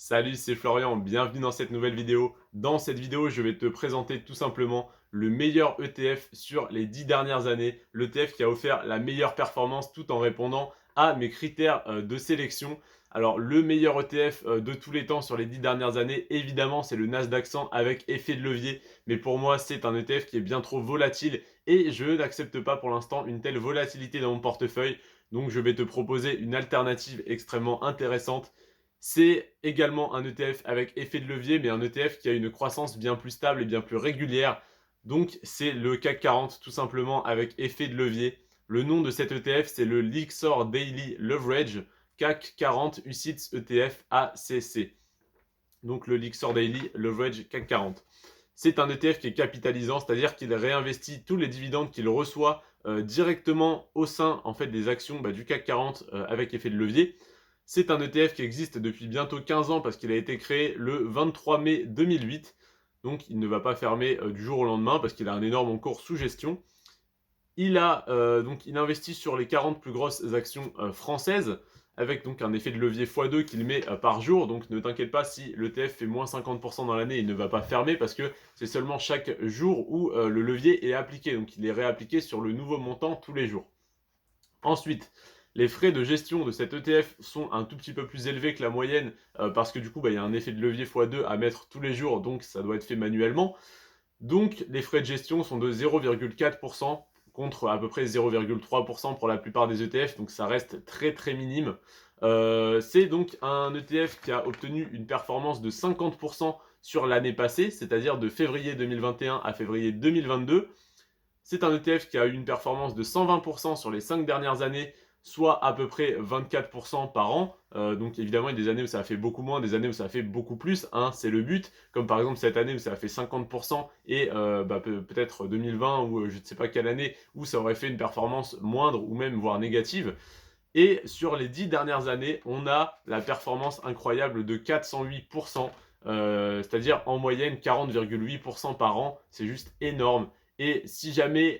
Salut, c'est Florian, bienvenue dans cette nouvelle vidéo. Dans cette vidéo, je vais te présenter tout simplement le meilleur ETF sur les 10 dernières années, l'ETF qui a offert la meilleure performance tout en répondant à mes critères de sélection. Alors, le meilleur ETF de tous les temps sur les 10 dernières années, évidemment, c'est le Nasdaq 100 avec effet de levier. Mais pour moi, c'est un ETF qui est bien trop volatile et je n'accepte pas pour l'instant une telle volatilité dans mon portefeuille. Donc, je vais te proposer une alternative extrêmement intéressante. C'est également un ETF avec effet de levier, mais un ETF qui a une croissance bien plus stable et bien plus régulière. Donc, c'est le CAC 40 tout simplement avec effet de levier. Le nom de cet ETF, c'est le Lyxor Daily Leverage CAC 40 UCITS ETF ACC. Donc, le Lyxor Daily Leverage CAC 40. C'est un ETF qui est capitalisant, c'est-à-dire qu'il réinvestit tous les dividendes qu'il reçoit directement au sein en fait, des actions du CAC 40 avec effet de levier. C'est un ETF qui existe depuis bientôt 15 ans parce qu'il a été créé le 23 mai 2008. Donc il ne va pas fermer du jour au lendemain parce qu'il a un énorme encours sous gestion. Il investit sur les 40 plus grosses actions françaises avec donc un effet de levier x2 qu'il met par jour. Donc ne t'inquiète pas si l'ETF fait moins 50% dans l'année, il ne va pas fermer parce que c'est seulement chaque jour où le levier est appliqué. Donc il est réappliqué sur le nouveau montant tous les jours. Ensuite, les frais de gestion de cet ETF sont un tout petit peu plus élevés que la moyenne parce que du coup, il y a un effet de levier x2 à mettre tous les jours, donc ça doit être fait manuellement. Donc, les frais de gestion sont de 0,4% contre à peu près 0,3% pour la plupart des ETF, donc ça reste très très minime. C'est donc un ETF qui a obtenu une performance de 50% sur l'année passée, c'est-à-dire de février 2021 à février 2022. C'est un ETF qui a eu une performance de 120% sur les 5 dernières années, soit à peu près 24% par an. Donc évidemment, il y a des années où ça a fait beaucoup moins, des années où ça a fait beaucoup plus, hein, c'est le but. Comme par exemple cette année où ça a fait 50% et peut-être 2020 ou je ne sais pas quelle année où ça aurait fait une performance moindre ou même voire négative. Et sur les 10 dernières années, on a la performance incroyable de 408%, c'est-à-dire en moyenne 40,8% par an. C'est juste énorme. Et si jamais,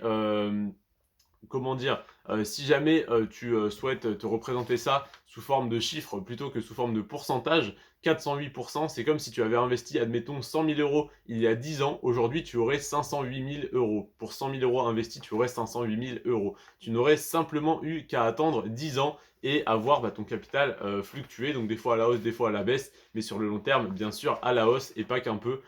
si jamais tu souhaites te représenter ça sous forme de chiffres plutôt que sous forme de pourcentage, 408%, c'est comme si tu avais investi, admettons, 100 000 euros il y a 10 ans. Aujourd'hui, tu aurais 508 000 euros. Pour 100 000 euros investis, tu aurais 508 000 euros. Tu n'aurais simplement eu qu'à attendre 10 ans et avoir ton capital fluctuer, donc des fois à la hausse, des fois à la baisse, mais sur le long terme, bien sûr, à la hausse et pas qu'un peu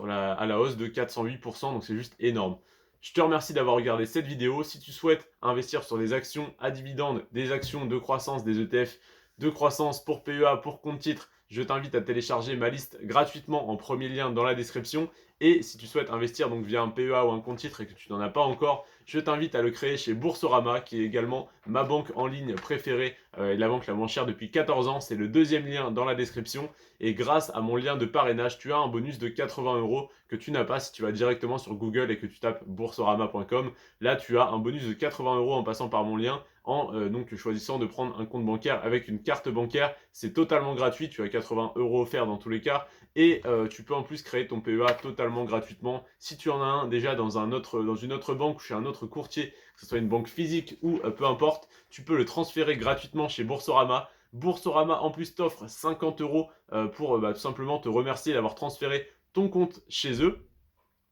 à la hausse de 408%, donc c'est juste énorme. Je te remercie d'avoir regardé cette vidéo. Si tu souhaites investir sur des actions à dividendes, des actions de croissance, des ETF de croissance pour PEA, pour compte titre, je t'invite à télécharger ma liste gratuitement en premier lien dans la description. Et si tu souhaites investir donc via un PEA ou un compte titre et que tu n'en as pas encore, je t'invite à le créer chez Boursorama, qui est également ma banque en ligne préférée et la banque la moins chère depuis 14 ans. C'est le deuxième lien dans la description. Et grâce à mon lien de parrainage, tu as un bonus de 80 euros que tu n'as pas si tu vas directement sur Google et que tu tapes boursorama.com. Là, tu as un bonus de 80 euros en passant par mon lien, en donc choisissant de prendre un compte bancaire avec une carte bancaire. C'est totalement gratuit, tu as 80 euros offerts dans tous les cas. Et tu peux en plus créer ton PEA totalement gratuitement. Si tu en as un déjà dans une autre banque ou chez un autre courtier, que ce soit une banque physique ou peu importe, tu peux le transférer gratuitement chez Boursorama. Boursorama en plus t'offre 50 euros pour tout simplement te remercier d'avoir transféré ton compte chez eux,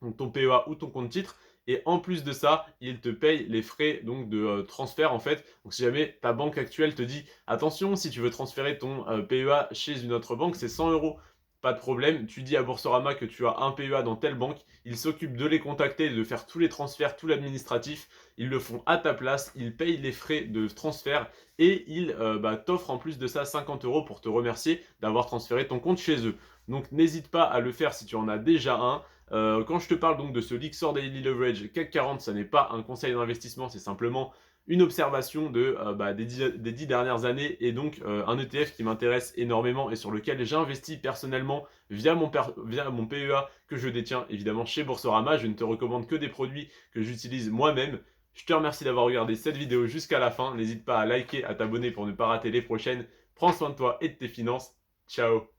donc ton PEA ou ton compte titre. Et en plus de ça, ils te payent les frais donc de transfert en fait. Donc si jamais ta banque actuelle te dit attention, si tu veux transférer ton PEA chez une autre banque, c'est 100 euros. Pas de problème, tu dis à Boursorama que tu as un PEA dans telle banque, ils s'occupent de les contacter, de faire tous les transferts, tout l'administratif, ils le font à ta place, ils payent les frais de transfert et ils t'offrent en plus de ça 50 euros pour te remercier d'avoir transféré ton compte chez eux. Donc n'hésite pas à le faire si tu en as déjà un. Quand je te parle donc de ce Lyxor Daily Leverage CAC 40, ça n'est pas un conseil d'investissement, c'est simplement une observation des 10 dernières années et donc un ETF qui m'intéresse énormément et sur lequel j'investis personnellement via mon PEA que je détiens évidemment chez Boursorama. Je ne te recommande que des produits que j'utilise moi-même. Je te remercie d'avoir regardé cette vidéo jusqu'à la fin. N'hésite pas à liker, à t'abonner pour ne pas rater les prochaines. Prends soin de toi et de tes finances. Ciao!